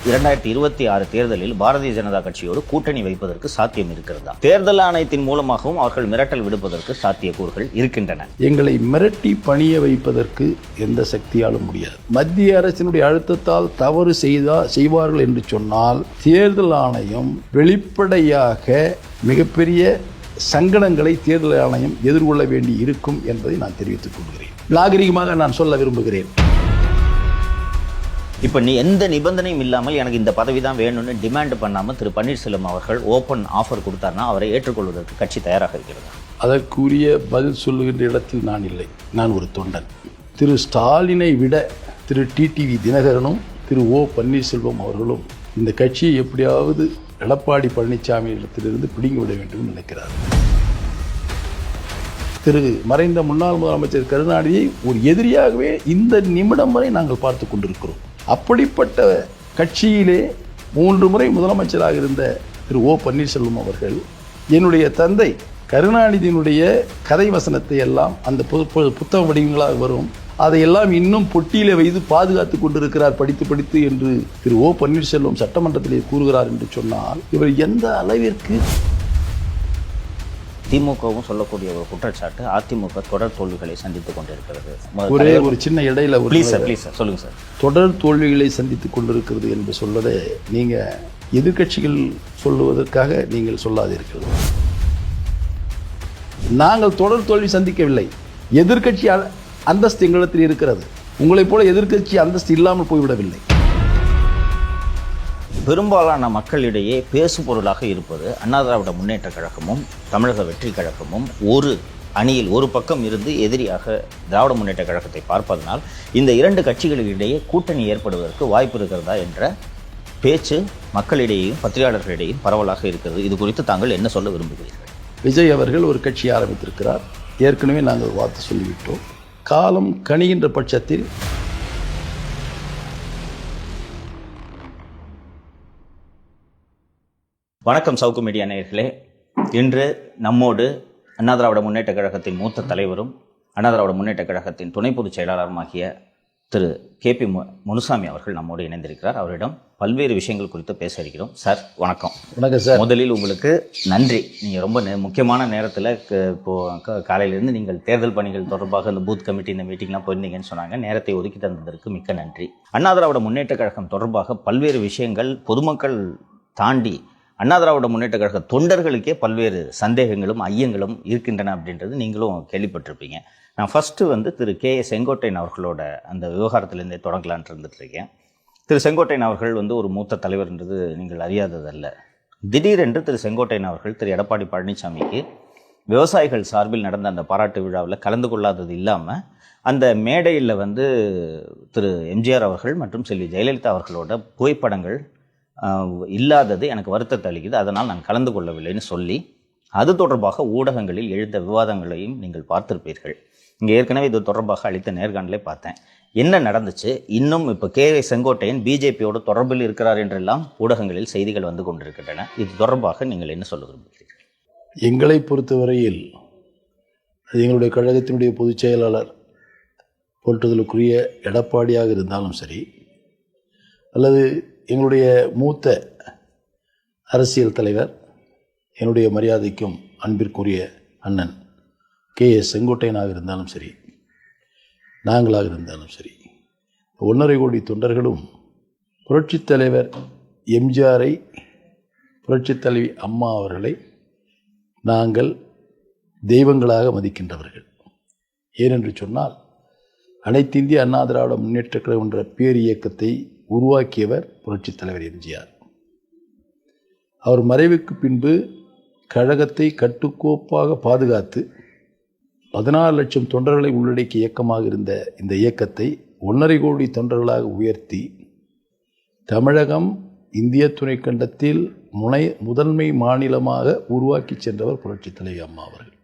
2026 தேர்தலில் பாரதிய ஜனதா கட்சியோடு கூட்டணி வைப்பதற்கு சாத்தியம் இருக்கிறதா? தேர்தல் ஆணையத்தின் மூலமாகவும் அவர்கள் மிரட்டல் விடுப்பதற்கு சாத்தியக்கூறுகள் இருக்கின்றன. எங்களை மிரட்டி பணிய வைப்பதற்கு எந்த சக்தியாலும் முடியாது. மத்திய அரசினுடைய அழுத்தத்தால் தவறு செய்வார்கள் என்று சொன்னால் தேர்தல் ஆணையம் வெளிப்படையாக மிகப்பெரிய சங்கடங்களை தேர்தல் ஆணையம் எதிர்கொள்ள வேண்டி இருக்கும் என்பதை நான் தெரிவித்துக் கொள்கிறேன். நாகரிகமாக நான் சொல்ல விரும்புகிறேன். இப்போ நீ எந்த நிபந்தனையும் இல்லாமல் எனக்கு இந்த பதவி தான் வேணும்னு டிமாண்ட் பண்ணாமல் திரு பன்னீர்செல்வம் அவர்கள் ஓப்பன் ஆஃபர் கொடுத்தாருன்னா அவரை ஏற்றுக்கொள்வதற்கு கட்சி தயாராக இருக்கிறது. அதற்குரிய பதில் சொல்லுகின்ற இடத்தில் நான் இல்லை. நான் ஒரு தொண்டன். திரு ஸ்டாலினை விட திரு டிடிவி தினகரனும் திரு ஓ பன்னீர்செல்வம் அவர்களும் இந்த கட்சியை எப்படியாவது எடப்பாடி பழனிசாமி இடத்திலிருந்து பிடுங்கி விட வேண்டும் என்று நினைக்கிறார். திரு மறைந்த முன்னாள் முதலமைச்சர் கருணாநிதியை ஒரு எதிரியாகவே இந்த நிமிடம் வரை நாங்கள் பார்த்து கொண்டிருக்கிறோம். அப்படிப்பட்ட கட்சியிலே 3 முறை முதலமைச்சராக இருந்த திரு ஓ பன்னீர்செல்வம் அவர்கள் என்னுடைய தந்தை கருணாநிதியினுடைய கதை வசனத்தை எல்லாம் அந்த புத்தக வடிவங்களாக வரும் அதையெல்லாம் இன்னும் பொட்டியிலே வைத்து பாதுகாத்து கொண்டிருக்கிறார் படித்து என்று திரு ஓ பன்னீர்செல்வம் சட்டமன்றத்திலே கூறுகிறார் என்று சொன்னால் இவர் எந்த அளவிற்கு திமுகவும் சொல்லக்கூடிய ஒரு குற்றச்சாட்டு அதிமுக தொடர் தோல்விகளை சந்தித்துக் கொண்டிருக்கிறது. ஒரே ஒரு சின்ன இடையில ப்ளீஸ் சார் சொல்லுங்க சார். தொடர் தோல்விகளை சந்தித்துக் கொண்டிருக்கிறது என்று சொல்வதை நீங்க எதிர்கட்சிகள் சொல்லுவதற்காக நீங்கள் சொல்லாதீர்கள். நாங்கள் தொடர் தோல்வி சந்திக்கவில்லை. எதிர்கட்சி அந்தஸ்து எங்களிடத்தில் இருக்கிறது. உங்களைப் போல எதிர்கட்சி அந்தஸ்து இல்லாமல் போய்விடவில்லை. பெரும்பாலான மக்களிடையே பேசு பொருளாக இருப்பது அண்ணா திராவிட முன்னேற்ற கழகமும் தமிழக வெற்றி கழகமும் ஒரு அணியில் ஒரு பக்கம் இருந்து எதிரியாக திராவிட முன்னேற்ற கழகத்தை பார்ப்பதனால் இந்த 2 கட்சிகளிடையே கூட்டணி ஏற்படுவதற்கு வாய்ப்பு இருக்கிறதா என்ற பேச்சு மக்களிடையேயும் பத்திரிகையாளர்களிடையும் பரவலாக இருக்கிறது. இது குறித்து தாங்கள் என்ன சொல்ல விரும்புகிறீர்கள்? விஜய் அவர்கள் ஒரு கட்சி ஆரம்பித்திருக்கிறார். ஏற்கனவே நாங்கள் வார்த்தை சொல்லிவிட்டோம். காலம் கணிகின்ற பட்சத்தில் வணக்கம் சவுக்கு மீடியா நேயர்களே. இன்று நம்மோடு அண்ணா திராவிட முன்னேற்ற கழகத்தின் மூத்த தலைவரும் அண்ணா திராவிட முன்னேற்ற கழகத்தின் துணை பொதுச் செயலாளருமாகிய திரு KP முனுசாமி அவர்கள் நம்மோடு இணைந்திருக்கிறார். அவரிடம் பல்வேறு விஷயங்கள் குறித்து பேச இருக்கிறோம். சார் வணக்கம். வணக்கம் சார். முதலில் உங்களுக்கு நன்றி. நீங்கள் ரொம்ப முக்கியமான நேரத்தில் இப்போது காலையிலேருந்து நீங்கள் தேர்தல் பணிகள் தொடர்பாக இந்த பூத் கமிட்டி இந்த மீட்டிங்லாம் போயிருந்தீங்கன்னு சொன்னாங்க. நேரத்தை ஒதுக்கி தந்ததற்கு மிக்க நன்றி. அண்ணா திராவிட முன்னேற்ற கழகம் தொடர்பாக பல்வேறு விஷயங்கள் பொதுமக்கள் தாண்டி அண்ணா திராவிட முன்னேற்ற கழக தொண்டர்களுக்கே பல்வேறு சந்தேகங்களும் ஐயங்களும் இருக்கின்றன அப்படின்றது நீங்களும் கேள்விப்பட்டிருப்பீங்க. நான் ஃபஸ்ட்டு திரு KA செங்கோட்டையன் அவர்களோட அந்த விவகாரத்திலேருந்தே தொடங்கலான்ட்டு இருந்துட்டுருக்கேன். திரு செங்கோட்டையன் அவர்கள் ஒரு மூத்த தலைவர்ன்றது நீங்கள் அறியாததல்ல. திடீரென்று திரு செங்கோட்டையன் அவர்கள் திரு எடப்பாடி பழனிசாமிக்கு விவசாயிகள் சார்பில் நடந்த அந்த பாராட்டு விழாவில் கலந்து கொள்ளாதது இல்லாமல் அந்த மேடையில் திரு MGR அவர்கள் மற்றும் செல்வி ஜெயலலிதா அவர்களோட புகைப்படங்கள் இல்லாதது எனக்கு வருத்தத்தை அளிக்குது, அதனால் நான் கலந்து கொள்ளவில்லைன்னு சொல்லி அது தொடர்பாக ஊடகங்களில் எழுந்த விவாதங்களையும் நீங்கள் பார்த்திருப்பீர்கள். இங்கே ஏற்கனவே இது தொடர்பாக அளித்த நேர்காணலே பார்த்தேன். என்ன நடந்துச்சு? இன்னும் இப்போ KA செங்கோட்டையன் பிஜேபியோட தொடர்பில் இருக்கிறார் என்றெல்லாம் ஊடகங்களில் செய்திகள் வந்து கொண்டிருக்கின்றன. இது தொடர்பாக நீங்கள் என்ன சொல்ல விரும்புகிறீர்கள்? எங்களை பொறுத்தவரையில் எங்களுடைய கழகத்தினுடைய பொதுச் செயலாளர் போற்றுதலுக்குரிய எடப்பாடியாக இருந்தாலும் சரி, அல்லது எங்களுடைய மூத்த அரசியல் தலைவர் என்னுடைய மரியாதைக்கும் அன்பிற்குரிய அண்ணன் KA செங்கோட்டையனாக இருந்தாலும் சரி, நாங்களாக இருந்தாலும் சரி, 1.5 கோடி தொண்டர்களும் புரட்சித் தலைவர் MGRஐ, புரட்சித் தலைவி அம்மா அவர்களை நாங்கள் தெய்வங்களாக மதிக்கின்றவர்கள். ஏனென்று சொன்னால் அனைத்து இந்திய அண்ணா திராவிட முன்னேற்ற கழகம் என்ற பேர் இயக்கத்தை உருவாக்கியவர் புரட்சித் தலைவர் MGR. அவர் மறைவுக்கு பின்பு கழகத்தை கட்டுக்கோப்பாக பாதுகாத்து 14 லட்சம் தொண்டர்களை உள்ளடக்கிய இயக்கமாக இருந்த இந்த இயக்கத்தை 1.5 கோடி தொண்டர்களாக உயர்த்தி தமிழகம் இந்திய துணைக்கண்டத்தில் முதன்மை மாநிலமாக உருவாக்கி சென்றவர் புரட்சித் தலைவி அம்மா அவர்கள்.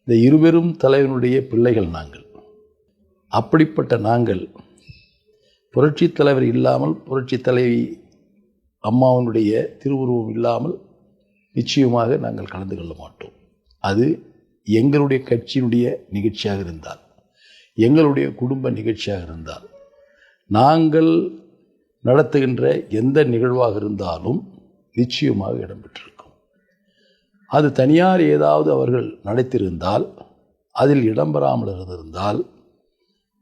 இந்த இருவரும் தலைவனுடைய பிள்ளைகள் நாங்கள். அப்படிப்பட்ட நாங்கள் புரட்சித் தலைவர் இல்லாமல், புரட்சித் தலைவி அம்மாவனுடைய திருவுருவம் இல்லாமல் நிச்சயமாக நாங்கள் கலந்து கொள்ள மாட்டோம். அது எங்களுடைய கட்சியினுடைய நிகழ்ச்சியாக இருந்தால், எங்களுடைய குடும்ப நிகழ்ச்சியாக இருந்தால், நாங்கள் நடத்துகின்ற எந்த நிகழ்வாக இருந்தாலும் நிச்சயமாக இடம்பெற்றிருக்கும். அது தனியார் ஏதாவது அவர்கள் நடத்தியிருந்தால், அதில் இடம்பெறாமல் இருந்திருந்தால்,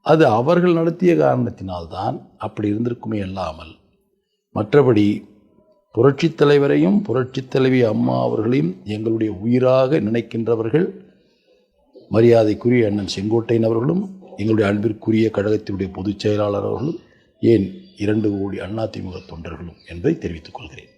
அது அவர்கள் நடத்திய காரணத்தினால்தான் அப்படி இருந்திருக்குமே அல்லாமல், மற்றபடி புரட்சித் தலைவரையும் புரட்சித் தலைவி அம்மா அவர்களையும் எங்களுடைய உயிராக நினைக்கின்றவர்கள் மரியாதைக்குரிய அண்ணன் செங்கோட்டையன் அவர்களும், எங்களுடைய அன்பிற்குரிய கழகத்தினுடைய பொதுச் செயலாளர் அவர்களும், ஏன் 2 கோடி அதிமுக தொண்டர்களும் என்பதை தெரிவித்துக் கொள்கிறேன்.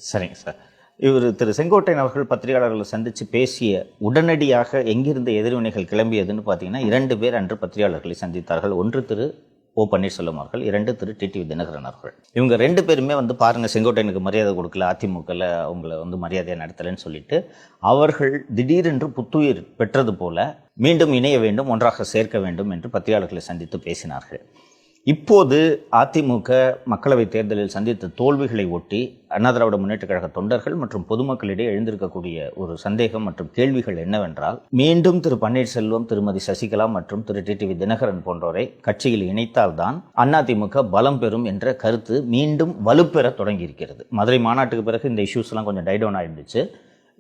சரிங்க சார். இவர் திரு செங்கோட்டையன் அவர்கள் பத்திரிகையாளர்களை சந்தித்து பேசிய உடனடியாக எங்கிருந்த எதிர்வினைகள் கிளம்பியதுன்னு பார்த்தீங்கன்னா 2 பேர் அன்று பத்திரிகையாளர்களை சந்தித்தார்கள். ஒன்று திரு ஓ பன்னீர்செல்வம் அவர்கள், 2 திரு டிடிவி தினகரன் அவர்கள். இவங்க 2 பேருமே பாருங்கள், செங்கோட்டையனுக்கு மரியாதை கொடுக்கல, அதிமுகவில் அவங்கள மரியாதையாக நடத்தலைன்னு சொல்லிட்டு அவர்கள் திடீரென்று புத்துயிர் பெற்றது போல மீண்டும் இணைய வேண்டும், ஒன்றாக சேர்க்க வேண்டும் என்று பத்திரிகையாளர்களை சந்தித்து பேசினார்கள். இப்போது அதிமுக மக்களவைத் தேர்தலில் சந்தித்த தோல்விகளை ஒட்டி அண்ணா திராவிட முன்னேற்ற கழக தொண்டர்கள் மற்றும் பொதுமக்களிடையே எழுந்திருக்கக்கூடிய ஒரு சந்தேகம் மற்றும் கேள்விகள் என்னவென்றால், மீண்டும் திரு பன்னீர்செல்வம், திருமதி சசிகலா மற்றும் திரு டிடிவி தினகரன் போன்றோரை கட்சியில் இணைத்தால்தான் அதிமுக பலம் பெறும் என்ற கருத்து மீண்டும் வலுப்பெற தொடங்கியிருக்கிறது. மதுரை மாநாட்டுக்கு பிறகு இந்த இஷ்யூஸ்லாம் கொஞ்சம் டைடவுன் ஆயிருந்துச்சு.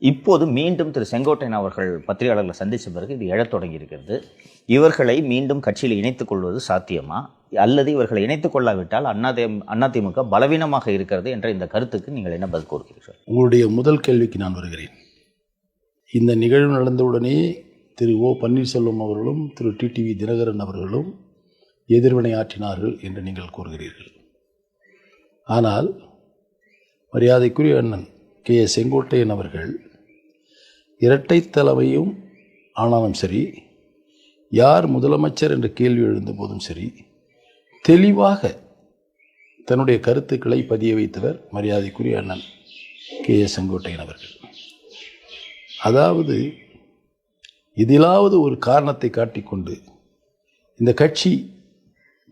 இப்போது மீண்டும் திரு செங்கோட்டையன் அவர்கள் பத்திரிகையாளர்களை சந்தித்த பிறகு இது எழத் தொடங்கியிருக்கிறது. இவர்களை மீண்டும் கட்சியில் இணைத்துக் கொள்வது சாத்தியமா, அல்லது இவர்களை இணைத்துக் கொள்ளாவிட்டால் அதிமுக பலவீனமாக இருக்கிறது என்ற இந்த கருத்துக்கு நீங்கள் என்ன பதில் கூறுகிறீர்கள்? உங்களுடைய முதல் கேள்விக்கு நான் வருகிறேன். இந்த நிகழ்வு நடந்தவுடனே திரு ஓ பன்னீர்செல்வம் அவர்களும் திரு டிடிவி தினகரன் அவர்களும் எதிர்வினை ஆற்றினார்கள் என்று நீங்கள் கூறுகிறீர்கள். ஆனால் மரியாதைக்குரிய அண்ணன் கே செங்கோட்டையன் அவர்கள் இரட்டை தலைமையும் ஆனாலும் சரி, யார் முதலமைச்சர் என்ற கேள்வி எழுந்த போதும் சரி, தெளிவாக தன்னுடைய கருத்துக்களை பதிய வைத்தவர் மரியாதைக்குரிய அண்ணன் கே செங்கோட்டையன் அவர்கள். அதாவது இதிலாவது ஒரு காரணத்தை காட்டிக்கொண்டு இந்த கட்சி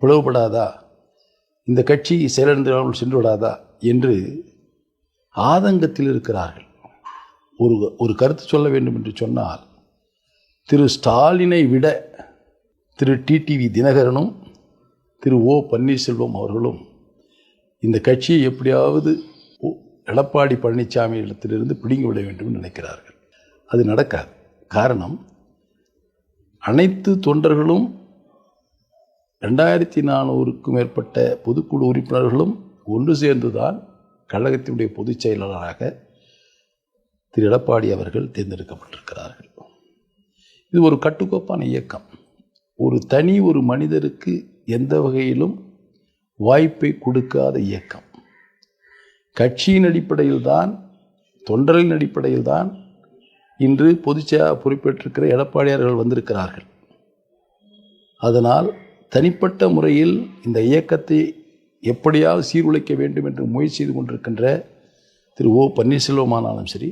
பிளவுபடாதா, இந்த கட்சி செயலிழந்தால் சென்று விடாதா என்று ஆதங்கத்தில் இருக்கிறார்கள். ஒரு கருத்து சொல்ல வேண்டும் என்று சொன்னால், திரு ஸ்டாலினை விட திரு டிடிவி தினகரனும் திரு ஓ பன்னீர்செல்வம் அவர்களும் இந்த கட்சியை எப்படியாவது எடப்பாடி பழனிசாமி இடத்திலிருந்து பிடுங்கி விட வேண்டும் என்று நினைக்கிறார்கள். அது நடக்காது. காரணம், அனைத்து தொண்டர்களும் 2400க்கும் மேற்பட்ட பொதுக்குழு உறுப்பினர்களும் ஒன்று சேர்ந்துதான் கழகத்தினுடைய பொதுச் செயலாளராக திரு எடப்பாடி அவர்கள் தேர்ந்தெடுக்கப்பட்டிருக்கிறார்கள். இது ஒரு கட்டுக்கோப்பான இயக்கம். ஒரு மனிதருக்கு எந்த வகையிலும் வாய்ப்பை கொடுக்காத இயக்கம். கட்சியின் அடிப்படையில் தான், தொண்டர்களின் அடிப்படையில் தான் இன்று பொதுச்செயலாளர் பொறுப்பேற்றிருக்கிற எடப்பாடியார்கள் வந்திருக்கிறார்கள். அதனால் தனிப்பட்ட முறையில் இந்த இயக்கத்தை எப்படியாவது சீர்குலைக்க வேண்டும் என்று முயற்சி செய்து கொண்டிருக்கின்ற திரு ஓ பன்னீர்செல்வம் ஆனாலும் சரி,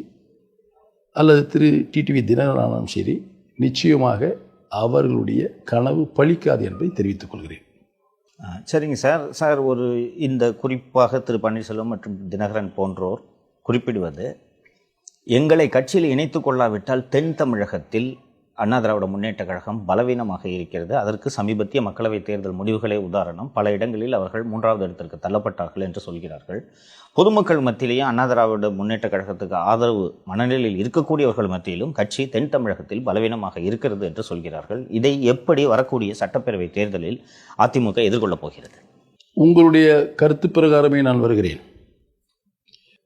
அல்லது திரு டிடிவி தினகரன் ஆனாலும் சரி, நிச்சயமாக அவர்களுடைய கனவு பலிக்காது என்பதை தெரிவித்துக் கொள்கிறேன். சரிங்க சார். இந்த குறிப்பாக திரு பன்னீர்செல்வம் மற்றும் தினகரன் போன்றோர் குறிப்பிடுவது, எங்களை கட்சியில் இணைத்துக் கொள்ளாவிட்டால் தென் தமிழகத்தில் அண்ணா திராவிட முன்னேற்ற கழகம் பலவீனமாக இருக்கிறது. அதற்கு சமீபத்திய மக்களவைத் தேர்தல் முடிவுகளே உதாரணம். பல இடங்களில் அவர்கள் 3வது இடத்திற்கு தள்ளப்பட்டார்கள் என்று சொல்கிறார்கள். பொதுமக்கள் மத்தியிலேயே அண்ணா திராவிட முன்னேற்ற கழகத்துக்கு ஆதரவு மனநிலையில் இருக்கக்கூடியவர்கள் மத்தியிலும் கட்சி தென் தமிழகத்தில் பலவீனமாக இருக்கிறது என்று சொல்கிறார்கள். இதை எப்படி வரக்கூடிய சட்டப்பேரவை தேர்தலில் அதிமுக எதிர்கொள்ளப் போகிறது? உங்களுடைய கருத்து பிரகாரமே நான் வருகிறேன்.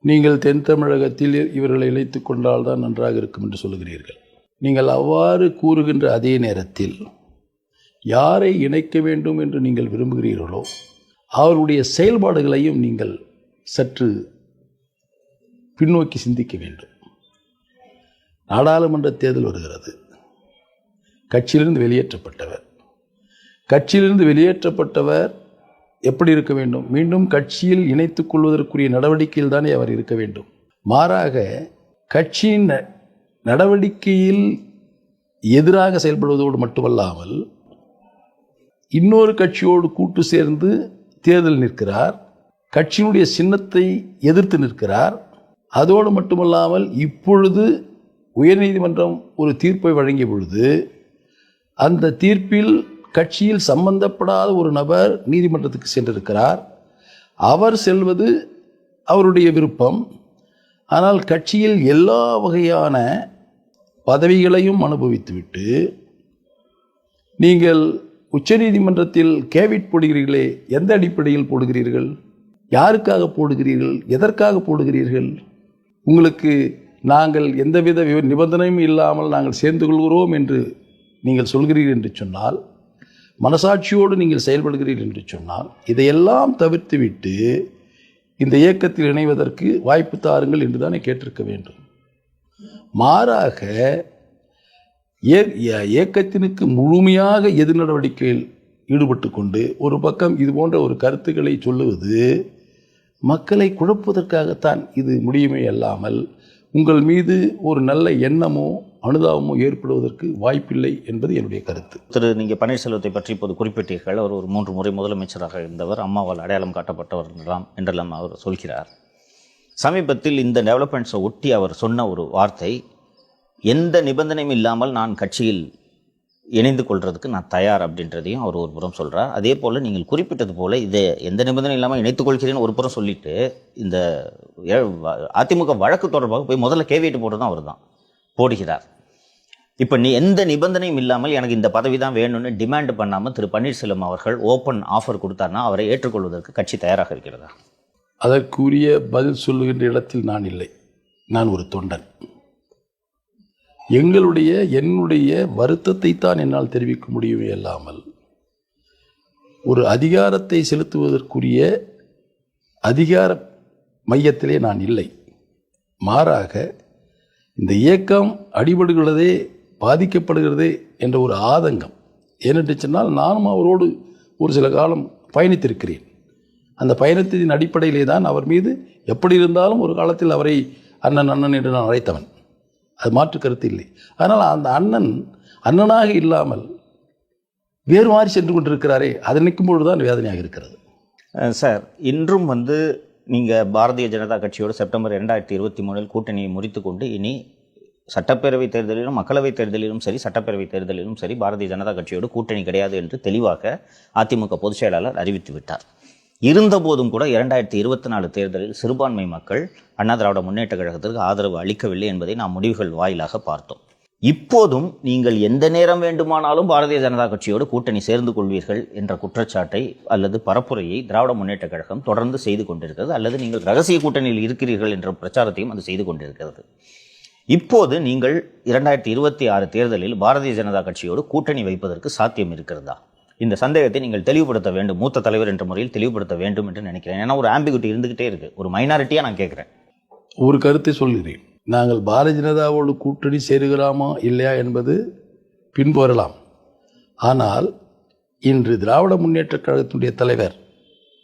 நீங்கள் தென் தமிழகத்தில் இவர்களை இணைத்துக் கொண்டால்தான் நன்றாக இருக்கும் என்று சொல்லுகிறீர்கள். நீங்கள் அவ்வாறு கூறுகின்ற அதே நேரத்தில் யாரை இணைக்க வேண்டும் என்று நீங்கள் விரும்புகிறீர்களோ அவருடைய செயல்பாடுகளையும் நீங்கள் சற்று பின்னோக்கி சிந்திக்க வேண்டும். நாடாளுமன்ற தேர்தல் வருகிறது. கட்சியிலிருந்து வெளியேற்றப்பட்டவர் எப்படி இருக்க வேண்டும்? மீண்டும் கட்சியில் இணைத்துக் கொள்வதற்குரிய நடவடிக்கையில் தானே அவர் இருக்க வேண்டும். மாறாக கட்சியின் நடவடிக்கையில் எதிராக செயல்படுவதோடு மட்டுமல்லாமல் இன்னொரு கட்சியோடு கூட்டு சேர்ந்து தேர்தல் நிற்கிறார். கட்சியினுடைய சின்னத்தை எதிர்த்து நிற்கிறார். அதோடு மட்டுமல்லாமல் இப்பொழுது உயர்நீதிமன்றம் ஒரு தீர்ப்பை வழங்கிய பொழுது அந்த தீர்ப்பில் கட்சியில் சம்பந்தப்படாத ஒரு நபர் நீதிமன்றத்துக்கு சென்றிருக்கிறார். அவர் செல்வது அவருடைய விருப்பம். ஆனால் கட்சியில் எல்லா வகையான பதவிகளையும் அனுபவித்துவிட்டு நீங்கள் உச்சநீதிமன்றத்தில் கேவிட் போடுகிறீர்களே, எந்த அடிப்படையில் போடுகிறீர்கள்? யாருக்காக போடுகிறீர்கள்? எதற்காக போடுகிறீர்கள்? உங்களுக்கு நாங்கள் எந்தவித நிபந்தனையும் இல்லாமல் நாங்கள் சேர்ந்து கொள்கிறோம் என்று நீங்கள் சொல்கிறீர்கள் என்று சொன்னால், மனசாட்சியோடு நீங்கள் செயல்படுகிறீர்கள் என்று சொன்னால், இதையெல்லாம் தவிர்த்துவிட்டு இந்த இயக்கத்தில் இணைவதற்கு வாய்ப்பு தாருங்கள் என்று தானே கேட்டிருக்க வேண்டும். மாறாக இயக்கத்தினுக்கு முழுமையாக எதிர் நடவடிக்கையில் ஈடுபட்டு கொண்டு ஒரு பக்கம் இது போன்ற ஒரு கருத்துக்களை சொல்லுவது மக்களை குழப்புவதற்காகத்தான் இது முடியுமே அல்லாமல் உங்கள் மீது ஒரு நல்ல எண்ணமோ அனுதாபமோ ஏற்படுவதற்கு வாய்ப்பில்லை என்பது என்னுடைய கருத்து. நீங்கள் பன்னீர்செல்வத்தை பற்றி இப்போது குறிப்பிட்டீர்கள். அவர் ஒரு 3 முறை முதலமைச்சராக இருந்தவர், அம்மாவால் அடையாளம் காட்டப்பட்டவர் என்றெல்லாம் அவர் சொல்கிறார். சமீபத்தில் இந்த டெவலப்மெண்ட்ஸை ஒட்டி அவர் சொன்ன ஒரு வார்த்தை, எந்த நிபந்தனையும் இல்லாமல் நான் கட்சியில் இணைந்து கொள்றதுக்கு நான் தயார் அப்படின்றதையும் அவர் ஒரு புறம் சொல்கிறார். அதே போல் நீங்கள் குறிப்பிட்டது போல் இதை எந்த நிபந்தனை இல்லாமல் இணைத்துக் கொள்கிறேன்னு ஒரு புறம் சொல்லிட்டு இந்த அதிமுக வழக்கு தொடர்பாக போய் முதல்ல கேவிட்டு போட்டு தான் அவர் தான் போடுகிறார். இப்போ நீ எந்த நிபந்தனையும் இல்லாமல் எனக்கு இந்த பதவி தான் வேணும்னு டிமாண்ட் பண்ணாமல் திரு பன்னீர்செல்வம் அவர்கள் ஓப்பன் ஆஃபர் கொடுத்தார்னா அவரை ஏற்றுக்கொள்வதற்கு கட்சி தயாராக இருக்கிறதா? அதற்குரிய பதில் சொல்லுகின்ற இடத்தில் நான் இல்லை. நான் ஒரு தொண்டன். என்னுடைய வருத்தத்தை தான் என்னால் தெரிவிக்க முடியுமே அல்லாமல் ஒரு அதிகாரத்தை செலுத்துவதற்குரிய அதிகார மையத்திலே நான் இல்லை. மாறாக இந்த இயக்கம் அடிபடுகிறதே, பாதிக்கப்படுகிறதே என்ற ஒரு ஆதங்கம். ஏனென்று சொன்னால் நானும் அவரோடு ஒரு சில காலம் பயணித்திருக்கிறேன். அந்த பயணத்தின் அடிப்படையிலே தான் அவர் மீது எப்படி இருந்தாலும் ஒரு காலத்தில் அவரை அண்ணன் என்று நான் அழைத்தவன். அது மாற்று கருத்து இல்லை. ஆனால் அந்த அண்ணனாக இல்லாமல் வேறு மாதிரி சென்று கொண்டிருக்கிறாரே, அதை நிற்கும் பொழுது தான் வேதனையாக இருக்கிறது. சார், இன்றும் நீங்கள் பாரதிய ஜனதா கட்சியோடு செப்டம்பர் 2023 கூட்டணியை முறித்து கொண்டு இனி சட்டப்பேரவை தேர்தலிலும் மக்களவைத் தேர்தலிலும் சரி சட்டப்பேரவை தேர்தலிலும் சரி பாரதிய ஜனதா கட்சியோடு கூட்டணி கிடையாது என்று தெளிவாக அதிமுக பொதுச் செயலாளர் அறிவித்து விட்டார். இருந்தபோதும் கூட 2024 தேர்தலில் சிறுபான்மை மக்கள் அண்ணா திராவிட முன்னேற்ற கழகத்திற்கு ஆதரவு அளிக்கவில்லை என்பதை நாம் முடிவுகள் வாயிலாக பார்த்தோம். இப்போதும் நீங்கள் எந்த நேரம் வேண்டுமானாலும் பாரதிய ஜனதா கட்சியோடு கூட்டணி சேர்ந்து கொள்வீர்கள் என்ற குற்றச்சாட்டை அல்லது பரப்புரையை திராவிட முன்னேற்ற கழகம் தொடர்ந்து செய்து கொண்டிருக்கிறது. அல்லது நீங்கள் ரகசிய கூட்டணியில் இருக்கிறீர்கள் என்ற பிரச்சாரத்தையும் அது செய்து கொண்டிருக்கிறது. இப்போது நீங்கள் 2026 தேர்தலில் பாரதிய ஜனதா கட்சியோடு கூட்டணி வைப்பதற்கு சாத்தியம் இருக்கிறதா? இந்த சந்தேகத்தை நீங்கள் தெளிவுபடுத்த வேண்டும், மூத்த தலைவர் என்ற முறையில் தெளிவுபடுத்த வேண்டும் என்று நினைக்கிறேன். ஏன்னா ஒரு ஆம்பிகுட்டி இருந்துகிட்டே இருக்கு. ஒரு மைனாரிட்டியாக நான் கேட்குறேன். ஒரு கருத்தை சொல்கிறேன். நாங்கள் பாரதிய ஜனதாவோடு கூட்டணி சேருகிறோமா இல்லையா என்பது பின்பு வரலாம். ஆனால் இன்று திராவிட முன்னேற்ற கழகத்தினுடைய தலைவர்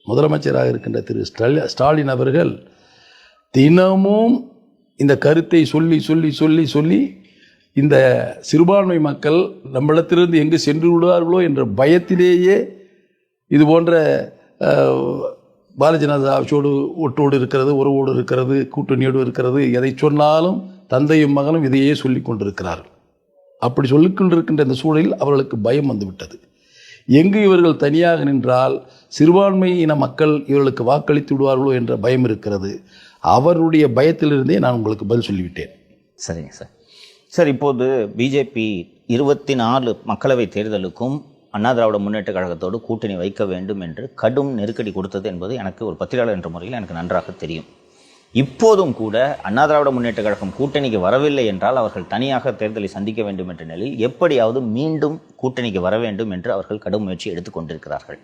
முதலமைச்சராக இருக்கின்ற திரு ஸ்டாலின் அவர்கள் தினமும் இந்த கருத்தை சொல்லி சொல்லி சொல்லி சொல்லி இந்த சிறுபான்மை மக்கள் நம்மிடத்திலிருந்து எங்கு சென்று விடுவார்களோ என்ற பயத்திலேயே இது போன்ற பாரதிய ஜனதா ஆட்சியோடு ஒட்டோடு இருக்கிறது, உறவோடு இருக்கிறது, கூட்டணியோடு இருக்கிறது, எதை சொன்னாலும் தந்தையும் மகனும் இதையே சொல்லி கொண்டிருக்கிறார்கள். அப்படி சொல்லிக்கொண்டிருக்கின்ற இந்த சூழலில் அவர்களுக்கு பயம் வந்துவிட்டது. எங்கு இவர்கள் தனியாக நின்றால் சிறுபான்மை இன மக்கள் இவர்களுக்கு வாக்களித்து விடுவார்களோ என்ற பயம் இருக்கிறது. அவருடைய பயத்திலிருந்தே நான் உங்களுக்கு பதில் சொல்லிவிட்டேன். சரிங்க சார். சார், இப்போது பிஜேபி 24 மக்களவை தேர்தலுக்கும் அண்ணா திராவிட முன்னேற்ற கழகத்தோடு கூட்டணி வைக்க வேண்டும் என்று கடும் நெருக்கடி கொடுத்தது என்பது எனக்கு ஒரு பத்திரிகையாளர் என்ற முறையில் எனக்கு நன்றாக தெரியும். இப்போதும் கூட அண்ணா திராவிட முன்னேற்ற கழகம் கூட்டணிக்கு வரவில்லை என்றால் அவர்கள் தனியாக தேர்தலை சந்திக்க வேண்டும் என்ற நிலையில் எப்படியாவது மீண்டும் கூட்டணிக்கு வர வேண்டும் என்று அவர்கள் கடும் முயற்சி எடுத்துக்கொண்டிருக்கிறார்கள்.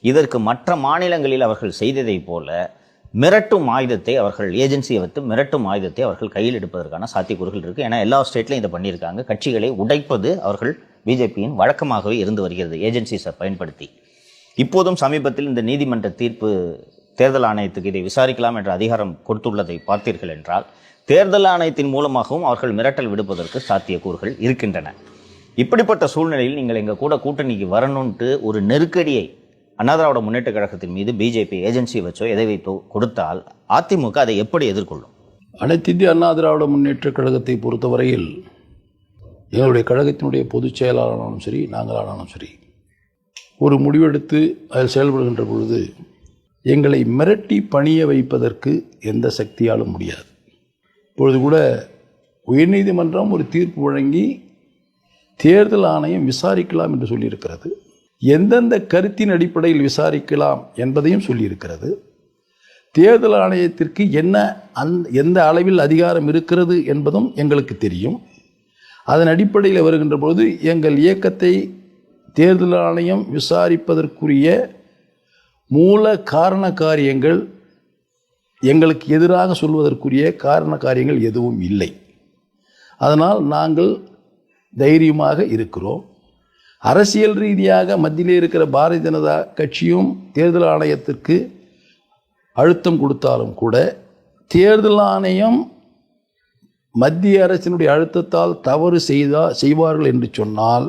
இதற்கு மற்ற மாநிலங்களில் அவர்கள் செய்ததை போல மிரட்டும் ஆயுதத்தை அவர்கள் ஏஜென்சியை வைத்து மிரட்டும் ஆயுதத்தை அவர்கள் கையில் எடுப்பதற்கான சாத்தியக்கூறுகள் இருக்குது. ஏன்னா எல்லா ஸ்டேட்லையும் இதை பண்ணியிருக்காங்க. கட்சிகளை உடைப்பது அவர்கள் பிஜேபியின் வழக்கமாகவே இருந்து வருகிறது, ஏஜென்சிஸை பயன்படுத்தி. இப்போதும் சமீபத்தில் இந்த நீதிமன்ற தீர்ப்பு தேர்தல் ஆணையத்துக்கு இதை விசாரிக்கலாம் என்ற அதிகாரம் கொடுத்துள்ளதை பார்த்தீர்கள் என்றால் தேர்தல் ஆணையத்தின் மூலமாகவும் அவர்கள் மிரட்டல் விடுப்பதற்கு சாத்தியக்கூறுகள் இருக்கின்றன. இப்படிப்பட்ட சூழ்நிலையில் நீங்கள் எங்கள் கூட கூட்டணிக்கு வரணுன்ட்டு ஒரு நெருக்கடியை அண்ணா திராவிட முன்னேற்ற கழகத்தின் மீது பிஜேபி ஏஜென்சி வச்சோ எதை வைத்தோ கொடுத்தால் அதிமுக அதை எப்படி எதிர்கொள்ளும்? அனைத்து இந்திய அண்ணா திராவிட முன்னேற்ற கழகத்தை பொறுத்தவரையில் எங்களுடைய கழகத்தினுடைய பொதுச் செயலாளரானாலும் சரி, நாங்களானாலும் சரி, ஒரு முடிவெடுத்து அதில் செயல்படுகின்ற பொழுது எங்களை மிரட்டி பணிய வைப்பதற்கு எந்த சக்தியாலும் முடியாது. இப்பொழுது கூட உயர்நீதிமன்றம் ஒரு தீர்ப்பு வழங்கி தேர்தல் ஆணையம் விசாரிக்கலாம் என்று சொல்லியிருக்கிறது. எந்தெந்த கருத்தின் அடிப்படையில் விசாரிக்கலாம் என்பதையும் சொல்லியிருக்கிறது. தேர்தல் ஆணையத்திற்கு எந்த அளவில் அதிகாரம் இருக்கிறது என்பதும் எங்களுக்கு தெரியும். அதன் அடிப்படையில் வருகின்ற பொழுது எங்கள் இயக்கத்தை தேர்தல் ஆணையம் விசாரிப்பதற்குரிய மூல காரண காரியங்கள், எங்களுக்கு எதிராக சொல்வதற்குரிய காரண காரியங்கள் எதுவும் இல்லை. அதனால் நாங்கள் தைரியமாக இருக்கிறோம். அரசியல் ரீதியாக மத்தியிலே இருக்கிற பாரதிய ஜனதா கட்சியும் தேர்தல் ஆணையத்திற்கு அழுத்தம் கொடுத்தாலும் கூட தேர்தல் ஆணையம் மத்திய அரசினுடைய அழுத்தத்தால் தவறு செய்வார்கள் என்று சொன்னால்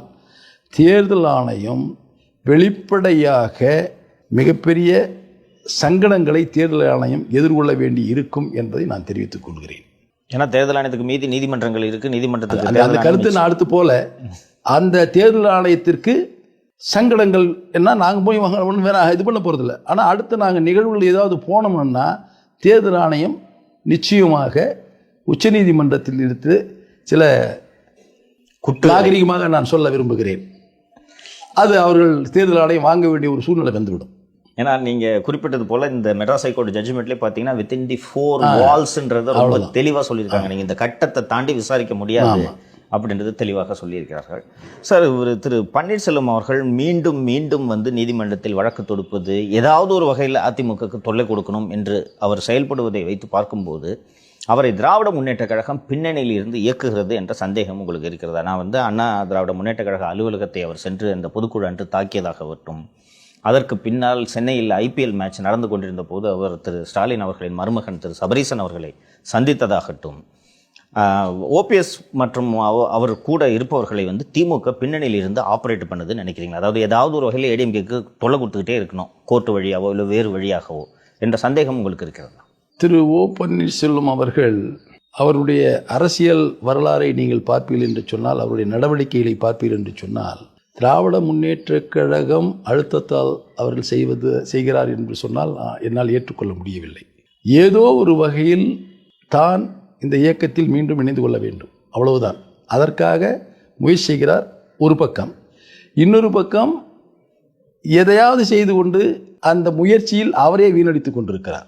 தேர்தல் ஆணையம் வெளிப்படையாக மிகப்பெரிய சங்கடங்களை தேர்தல் ஆணையம் எதிர்கொள்ள வேண்டி இருக்கும் என்பதை நான் தெரிவித்துக் கொள்கிறேன். ஏன்னா தேர்தல் ஆணையத்துக்கு மீதி நீதிமன்றங்கள் இருக்கு. நீதிமன்றத்துக்கு அந்த கருத்து நான் அடுத்து போல அந்த தேர்தல் ஆணையத்திற்கு சங்கடங்கள் என்ன, நாங்கள் போய் வேற இது பண்ண போகிறதில்ல. ஆனால் அடுத்து நாங்கள் நிகழ்வுகள் ஏதாவது போனோம்னா தேர்தல் ஆணையம் நிச்சயமாக உச்சநீதிமன்றத்தில் இருந்து சில நாகரிகமாக நான் சொல்ல விரும்புகிறேன், அது அவர்கள் தேர்தல் ஆணையம் வாங்க வேண்டிய ஒரு சூழ்நிலை வந்துவிடும். ஏன்னா நீங்கள் குறிப்பிட்டது போல் இந்த மெட்ராஸ் ஹைகோர்ட் ஜட்ஜ்மெண்ட்லேயே பார்த்தீங்கன்னா வித்தின் தி 4 வால்ஸ்ன்றதை ரொம்ப தெளிவாக சொல்லியிருக்காங்க. நீங்கள் இந்த கட்டத்தை தாண்டி விசாரிக்க முடியாது அப்படின்றது தெளிவாக சொல்லியிருக்கிறார்கள். சார், திரு பன்னீர்செல்வம் அவர்கள் மீண்டும் மீண்டும் நீதிமன்றத்தில் வழக்கு தொடுப்பது, ஏதாவது ஒரு வகையில் அதிமுகவுக்கு தொல்லை கொடுக்கணும் என்று அவர் செயல்படுவதை வைத்து பார்க்கும்போது அவரை திராவிட முன்னேற்ற கழகம் பின்னணியில் இருந்து இயக்குகிறது என்ற சந்தேகம் உங்களுக்கு இருக்கிறதா? நான் அண்ணா திராவிட முன்னேற்ற கழக அலுவலகத்தை அவர் சென்று அந்த பொதுக்குழு அன்று தாக்கியதாகட்டும், அதற்கு பின்னால் சென்னையில் IPL மேட்ச் நடந்து கொண்டிருந்த போது அவர் திரு ஸ்டாலின் அவர்களின் மருமகன் திரு சபரீசன் அவர்களை சந்தித்ததாகட்டும், OPS மற்றும் அவர் கூட இருப்பவர்களை திமுக பின்னணியில் இருந்து ஆப்ரேட் பண்ணுதுன்னு நினைக்கிறீங்களா? அதாவது ஏதாவது ஒரு வகையில் ADMKக்கு தொல்லை கொடுத்துக்கிட்டே இருக்கணும், கோர்ட்டு வழியாவோ இல்லை வேறு வழியாகவோ என்ற சந்தேகம் உங்களுக்கு இருக்கிறதா? திரு ஓ பன்னீர்செல்வம் அவர்கள் அவருடைய அரசியல் வரலாறை நீங்கள் பார்ப்பீர்கள் என்று சொன்னால், அவருடைய நடவடிக்கைகளை பார்ப்பீர்கள் என்று சொன்னால், திராவிட முன்னேற்ற கழகம் அழுத்தத்தால் அவர்கள் செய்கிறார் என்று சொன்னால் என்னால் ஏற்றுக்கொள்ள முடியவில்லை. ஏதோ ஒரு வகையில் தான் இந்த இயக்கத்தில் மீண்டும் இணைந்து கொள்ள வேண்டும், அவ்வளவுதான். அதற்காக முயற்சி செய்கிறார் ஒரு பக்கம். இன்னொரு பக்கம் எதையாவது செய்து கொண்டு அந்த முயற்சியில் அவரே வீணடித்துக் கொண்டிருக்கிறார்.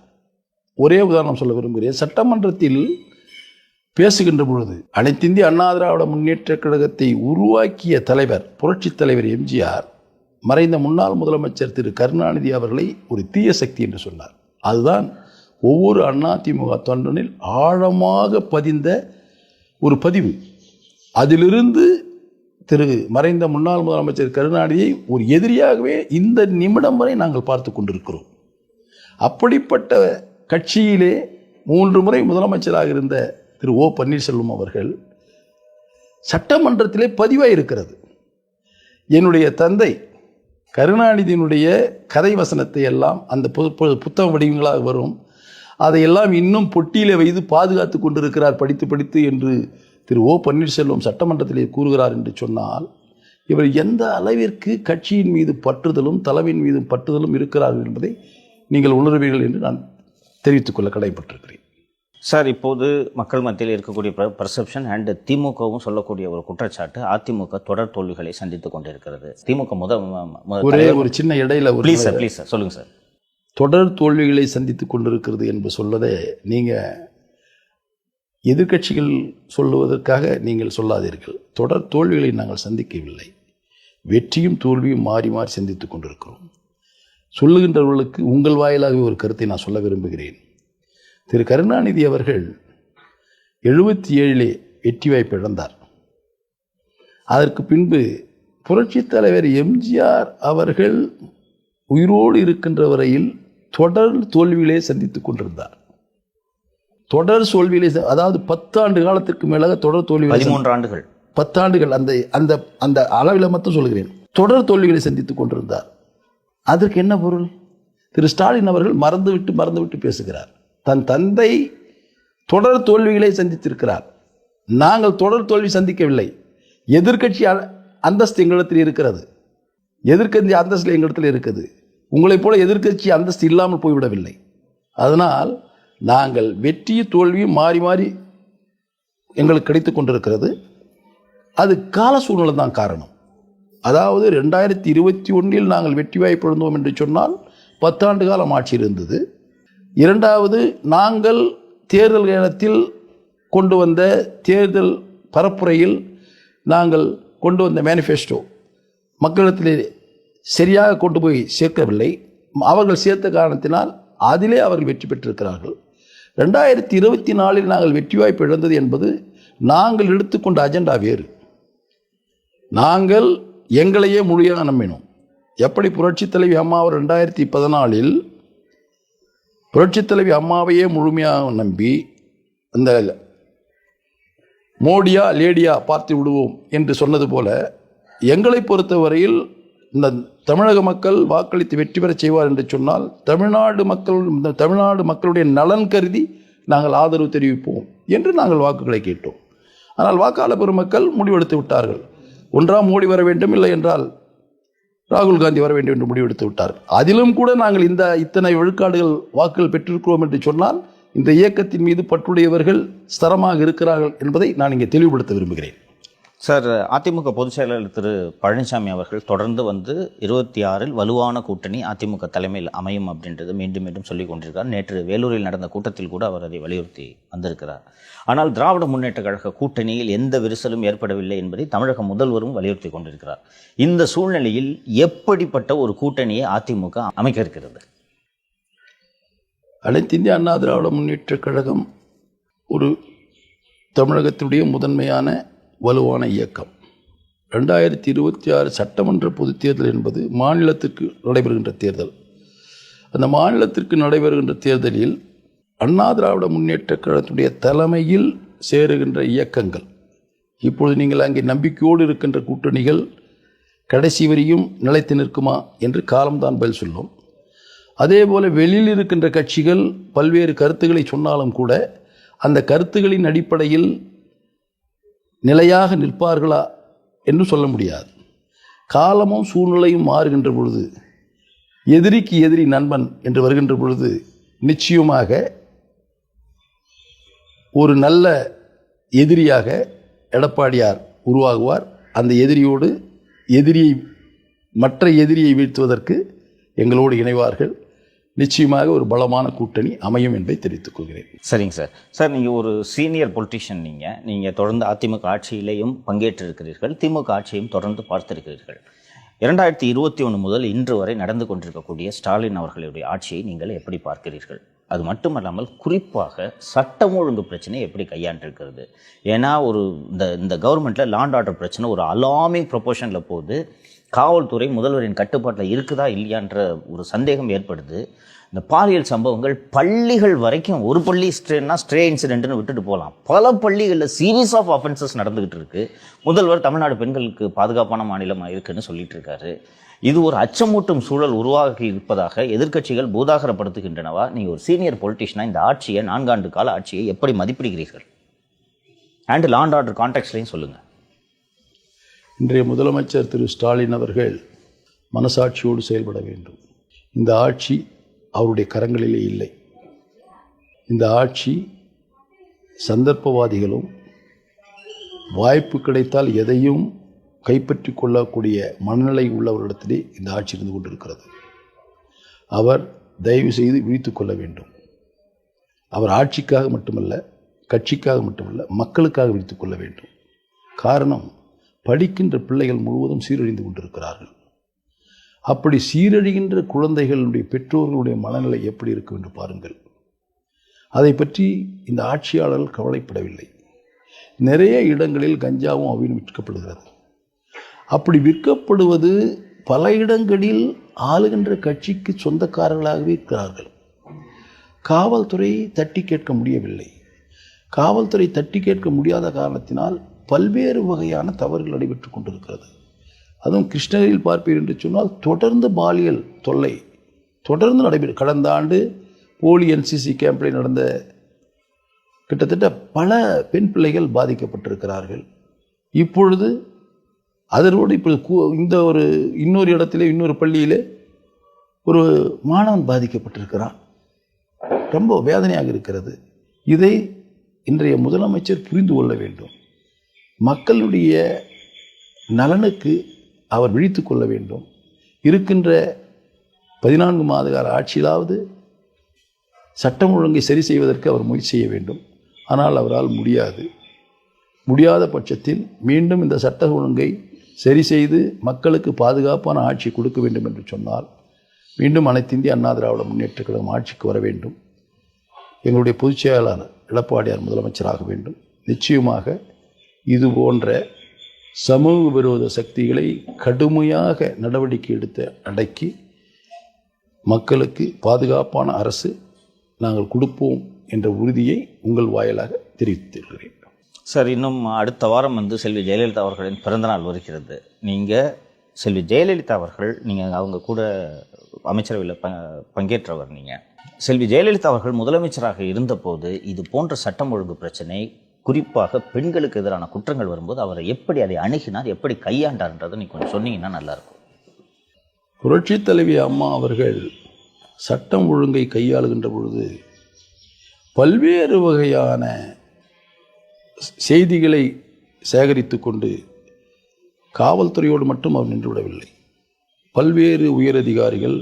ஒரே உதாரணம் சொல்ல விரும்புகிறேன். சட்டமன்றத்தில் பேசுகின்ற பொழுது அனைத்து இந்திய அண்ணா திராவிட முன்னேற்ற கழகத்தை உருவாக்கிய தலைவர், புரட்சித் தலைவர் எம்ஜிஆர் மறைந்த முன்னாள் முதலமைச்சர் திரு கருணாநிதி அவர்களை ஒரு தீய சக்தி என்று சொன்னார். அதுதான் ஒவ்வொரு அதிமுக தொண்டனில் ஆழமாக பதிந்த ஒரு பதிவு. அதிலிருந்து திரு மறைந்த முன்னாள் முதலமைச்சர் கருணாநிதியை ஒரு எதிரியாகவே இந்த நிமிடம் வரை நாங்கள் பார்த்து கொண்டிருக்கிறோம். அப்படிப்பட்ட கட்சியிலே 3 முறை முதலமைச்சராக இருந்த திரு ஓ பன்னீர்செல்வம் அவர்கள் சட்டமன்றத்திலே பதிவாக இருக்கிறது. என்னுடைய தந்தை கருணாநிதியினுடைய கதை வசனத்தை எல்லாம் அந்த புத்தக வடிவங்களாக வரும், அதையெல்லாம் இன்னும் பொட்டியிலே வைத்து பாதுகாத்து கொண்டிருக்கிறார் படித்து என்று திரு ஓ பன்னீர்செல்வம் சட்டமன்றத்திலே கூறுகிறார் என்று சொன்னால், இவர் எந்த அளவிற்கு கட்சியின் மீது பற்றுதலும் தலைமையின் மீது பற்றுதலும் இருக்கிறார்கள் என்பதை நீங்கள் உணர்வீர்கள் என்று நான் தெரிவித்துக்கொள்ள கடமைப்பட்டிருக்கிறேன். சார், இப்போது மக்கள் மத்தியில் இருக்கக்கூடிய பர்செப்ஷன் அண்ட் திமுகவும் சொல்லக்கூடிய ஒரு குற்றச்சாட்டு, அதிமுக தொடர் தோல்விகளை சந்தித்துக் கொண்டிருக்கிறது. திமுக ஒரே ஒரு சின்ன இடையில ப்ளீஸ் சார் சொல்லுங்க சார். தொடர் தோல்விகளை சந்தித்துக் கொண்டிருக்கிறது என்று சொல்வதை நீங்கள் எதிர்க்கட்சிகள் சொல்லுவதற்காக நீங்கள் சொல்லாதீர்கள். தொடர் தோல்விகளை நாங்கள் சந்திக்கவில்லை, வெற்றியும் தோல்வியும் மாறி மாறி சந்தித்துக் கொண்டிருக்கிறோம். சொல்லுகின்றவர்களுக்கு உங்கள் வாயிலாகவே ஒரு கருத்தை நான் சொல்ல விரும்புகிறேன். திரு கருணாநிதி அவர்கள் 77 வெற்றி வாய்ப்பு இழந்தார். அதற்கு பின்பு புரட்சித் தலைவர் எம்ஜிஆர் அவர்கள் உயிரோடு இருக்கின்ற வரையில் தொடர் தோல்விகளை சந்தித்துக் கொண்டிருந்தார். தொடர் தோல்விகளை, அதாவது 10 ஆண்டு காலத்திற்கு மேலாக தொடர் தோல்விகளை, 13 ஆண்டுகள் 10 ஆண்டுகள் அந்த அந்த அந்த அளவில் மட்டும் சொல்கிறேன், தொடர் தோல்விகளை சந்தித்துக் கொண்டிருந்தார். அதற்கு என்ன பொருள்? திரு ஸ்டாலின் அவர்கள் மறந்துவிட்டு பேசுகிறார். தன் தந்தை தொடர் தோல்விகளை சந்தித்திருக்கிறார். நாங்கள் தொடர் தோல்வி சந்திக்கவில்லை. எதிர்க்கட்சி அந்தஸ்து எங்களிடத்தில் இருக்கிறது, எதிர்க்கட்சி அந்தஸ்து எங்களிடத்தில் இருக்குது. உங்களைப் போல எதிர்க்கட்சி அந்தஸ்து இல்லாமல் போய்விடவில்லை. அதனால் நாங்கள் வெற்றியும் தோல்வியும் மாறி மாறி எங்களுக்கு கிடைத்து கொண்டிருக்கிறது. அது கால சூழ்நிலை தான் காரணம். அதாவது 2021 நாங்கள் வெற்றி வாய்ப்பு இழந்தோம் என்று சொன்னால் 10 ஆண்டு காலம் ஆட்சி இருந்தது. இரண்டாவது, நாங்கள் தேர்தல் நேரத்தில் கொண்டு வந்த தேர்தல் பரப்புரையில் நாங்கள் கொண்டு வந்த மேனிஃபெஸ்டோ மக்களிடத்திலே சரியாக கொண்டு போய் சேர்க்கவில்லை. அவர்கள் சேர்த்த காரணத்தினால் அதிலே அவர்கள் வெற்றி பெற்றிருக்கிறார்கள். 2024 நாங்கள் வெற்றி வாய்ப்பு இழந்தது என்பது நாங்கள் எடுத்துக்கொண்ட அஜெண்டா வேறு. நாங்கள் எங்களையே முழுமையாக நம்பினோம். எப்படி புரட்சித் தலைவி அம்மா 2014 புரட்சித் தலைவி அம்மாவையே முழுமையாக நம்பி அந்த மோடியா லேடியா பார்த்து விடுவோம் என்று சொன்னது போல, எங்களை பொறுத்தவரையில் இந்த தமிழக மக்கள் வாக்களித்து வெற்றி பெற செய்வார் என்று சொன்னால் தமிழ்நாடு மக்களுடைய நலன் கருதி நாங்கள் ஆதரவு தெரிவிப்போம் என்று நாங்கள் வாக்குகளை கேட்டோம். ஆனால் வாக்காளர் பெருமக்கள் முடிவெடுத்து விட்டார்கள். ஒன்றாம் மோடி வர வேண்டும், இல்லை என்றால் ராகுல் காந்தி வர வேண்டும் என்று முடிவெடுத்து விட்டார். அதிலும் கூட நாங்கள் இத்தனை விழுக்காடுகள் வாக்குகள் பெற்றிருக்கிறோம் என்று சொன்னால் இந்த இயக்கத்தின் மீது பற்றுடையவர்கள் ஸ்திரமாக இருக்கிறார்கள் என்பதை நான் இங்கே தெளிவுபடுத்த விரும்புகிறேன். சார், அதிமுக பொதுச் செயலாளர் திரு பழனிசாமி அவர்கள் தொடர்ந்து 26 வலுவான கூட்டணி அதிமுக தலைமையில் அமையும் அப்படின்றது மீண்டும் மீண்டும் சொல்லிக் கொண்டிருக்கிறார். நேற்று வேலூரில் நடந்த கூட்டத்தில் கூட அவர் அதை வலியுறுத்தி வந்திருக்கிறார். ஆனால் திராவிட முன்னேற்ற கழக கூட்டணியில் எந்த விரிசலும் ஏற்படவில்லை என்பதை தமிழக முதல்வரும் வலியுறுத்தி கொண்டிருக்கிறார். இந்த சூழ்நிலையில் எப்படிப்பட்ட ஒரு கூட்டணியை அதிமுக அமைக்க இருக்கிறது? அனைத்து இந்திய அண்ணா திராவிட முன்னேற்ற கழகம் ஒரு தமிழகத்தினுடைய முதன்மையான வலுவான இயக்கம். 2026 சட்டமன்ற பொதுத் தேர்தல் என்பது மாநிலத்திற்கு நடைபெறுகின்ற தேர்தல். அந்த மாநிலத்திற்கு நடைபெறுகின்ற தேர்தலில் அண்ணா திராவிட முன்னேற்ற கழகத்துடைய தலைமையில் சேருகின்ற இயக்கங்கள், இப்பொழுது நீங்கள் அங்கே நம்பிக்கையோடு இருக்கின்ற கூட்டணிகள் கடைசி வரையும் நிலைத்து நிற்குமா என்று காலம்தான் பதில் சொல்லும். அதேபோல் வெளியில் இருக்கின்ற கட்சிகள் பல்வேறு கருத்துக்களை சொன்னாலும் கூட அந்த கருத்துகளின் அடிப்படையில் நிலையாக நிற்பார்களா என்று சொல்ல முடியாது. காலமும் சூழ்நிலையும் மாறுகின்ற பொழுது, எதிரிக்கு எதிரி நண்பன் என்று வருகின்ற பொழுது நிச்சயமாக ஒரு நல்ல எதிரியாக எடப்பாடியார் உருவாகுவார். அந்த எதிரியோடு மற்ற எதிரியை வீழ்த்துவதற்கு எங்களோடு இணைவார்கள். நிச்சயமாக ஒரு பலமான கூட்டணி அமையும் என்பதை தெரிவித்துக் கொள்கிறேன். சரிங்க சார். சார், நீங்கள் ஒரு சீனியர் பொலிட்டிஷியன். நீங்கள் தொடர்ந்து அதிமுக ஆட்சியிலேயும் பங்கேற்றிருக்கிறீர்கள், திமுக ஆட்சியையும் தொடர்ந்து பார்த்திருக்கிறீர்கள். 2021 முதல் இன்று வரை நடந்து கொண்டிருக்கக்கூடிய ஸ்டாலின் அவர்களுடைய ஆட்சியை நீங்கள் எப்படி பார்க்கிறீர்கள்? அது மட்டுமல்லாமல் குறிப்பாக சட்டம் ஒழுங்கு பிரச்சனை எப்படி கையாண்டிருக்கிறது? ஏன்னா இந்த கவர்மெண்ட்டில் லாண்ட் ஆர்டர் பிரச்சனை ஒரு அலார்மிங் ப்ரொபோர்ஷனில் போகுது. காவல்துறை முதல்வரின் கட்டுப்பாட்டில் இருக்குதா இல்லையான்ற ஒரு சந்தேகம் ஏற்படுது. இந்த பாலியல் சம்பவங்கள் பள்ளிகள் வரைக்கும், ஒரு பள்ளி ஸ்ட்ரே இன்சிடென்ட்னு விட்டுட்டு போகலாம், பல பள்ளிகளில் சீரீஸ் ஆஃப் அஃபென்சஸ் நடந்துகிட்டு இருக்கு. முதல்வர் தமிழ்நாடு பெண்களுக்கு பாதுகாப்பான மாநிலமாக இருக்குன்னு சொல்லிட்டு இருக்காரு. இது ஒரு அச்சமூட்டும் சூழல் உருவாகி இருப்பதாக எதிர்க்கட்சிகள் பூதாகரப்படுத்துகின்றனவா? நீங்கள் ஒரு சீனியர் பொலிட்டிஷியனாக இந்த ஆட்சியை, 4 ஆண்டு கால ஆட்சியை எப்படி மதிப்பிடுகிறீர்கள்? அண்ட் லாண்ட் ஆர்டர் கான்டெக்ட்லையும் சொல்லுங்கள். இன்றைய முதலமைச்சர் திரு ஸ்டாலின் அவர்கள் மனசாட்சியோடு செயல்பட வேண்டும். இந்த ஆட்சி அவருடைய கரங்களிலே இல்லை. இந்த ஆட்சி சந்தர்ப்பவாதிகளும் வாய்ப்பு கிடைத்தால் எதையும் கைப்பற்றி கொள்ளக்கூடிய மனநிலை உள்ளவர்களிடத்திலே இந்த ஆட்சி இருந்து கொண்டிருக்கிறது. அவர் தயவு செய்து விழித்து கொள்ள வேண்டும். அவர் ஆட்சிக்காக மட்டுமல்ல, கட்சிக்காக மட்டுமல்ல, மக்களுக்காக விழித்து கொள்ள வேண்டும். காரணம், படிக்கின்ற பிள்ளைகள் முழுவதும் சீரழிந்து கொண்டிருக்கிறார்கள். அப்படி சீரழிகின்ற குழந்தைகளுடைய பெற்றோர்களுடைய மனநிலை எப்படி இருக்கும் என்று பாருங்கள். அதை பற்றி இந்த ஆட்சியாளர்கள் கவலைப்படவில்லை. நிறைய இடங்களில் கஞ்சாவும் அவையும் விற்கப்படுகிறது. அப்படி விற்கப்படுவது பல இடங்களில் ஆளுகின்ற கட்சிக்கு சொந்தக்காரர்களாகவே இருக்கிறார்கள். காவல்துறை தட்டி கேட்க முடியவில்லை. காவல்துறை தட்டி கேட்க முடியாத காரணத்தினால் பல்வேறு வகையான தவறுகள் நடைபெற்றுக் கொண்டிருக்கிறது. அதுவும் கிருஷ்ணகிரியில் பார்ப்பீர் என்று சொன்னால் தொடர்ந்து பாலியல் தொல்லை தொடர்ந்து நடைபெறும். கடந்த ஆண்டு போலி NCC கேம்பில் நடந்த கிட்டத்தட்ட பல பெண் பிள்ளைகள் பாதிக்கப்பட்டிருக்கிறார்கள். இப்பொழுது அதனோடு இப்பொழுது இன்னொரு இடத்திலே, இன்னொரு பள்ளியிலே ஒரு மாணவன் பாதிக்கப்பட்டிருக்கிறான். ரொம்ப வேதனையாக இருக்கிறது. இதை இன்றைய முதலமைச்சர் புரிந்து கொள்ள வேண்டும். மக்களுடைய நலனுக்கு அவர் விழித்து கொள்ள வேண்டும். இருக்கின்ற 14 மாத கால ஆட்சியிலாவது சட்டம் ஒழுங்கை சரி செய்வதற்கு அவர் முயற்சி செய்ய வேண்டும். ஆனால் அவரால் முடியாத பட்சத்தில் மீண்டும் இந்த சட்ட ஒழுங்கை சரி செய்து மக்களுக்கு பாதுகாப்பான ஆட்சி கொடுக்க வேண்டும் என்று சொன்னால் மீண்டும் அனைத்து இந்திய அண்ணா திராவிட முன்னேற்றக் கழகம் ஆட்சிக்கு வர வேண்டும். எங்களுடைய பொதுச் செயலாளர் எடப்பாடியார் முதலமைச்சராக வேண்டும். நிச்சயமாக இது போன்ற சமூக விரோத சக்திகளை கடுமையாக நடவடிக்கை எடுத்து அடக்கி மக்களுக்கு பாதுகாப்பான அரசு நாங்கள் கொடுப்போம் என்ற உறுதியை உங்கள் வாயிலாக தெரிவித்திருக்கிறேன். சார், இன்னும் அடுத்த வாரம் செல்வி ஜெயலலிதா அவர்களின் பிறந்தநாள் வருகிறது. நீங்கள் செல்வி ஜெயலலிதா அவர்கள், நீங்கள் அவங்க கூட அமைச்சரவையில் பங்கேற்றவர். நீங்கள் செல்வி ஜெயலலிதா அவர்கள் முதலமைச்சராக இருந்தபோது இது போன்ற சட்டம் ஒழுங்கு பிரச்சனை, குறிப்பாக பெண்களுக்கு எதிரான குற்றங்கள் வரும்போது அவரை எப்படி அதை அணுகினார், எப்படி கையாண்டார்ன்றதை நீங்கள் கொஞ்சம் சொன்னீங்கன்னா நல்லாயிருக்கும். புரட்சித் தலைவி அம்மா அவர்கள் சட்டம் ஒழுங்கை கையாளுகின்ற பொழுது பல்வேறு வகையான செய்திகளை சேகரித்து கொண்டு காவல்துறையோடு மட்டும் அவர் நின்றுவிடவில்லை. பல்வேறு உயரதிகாரிகள்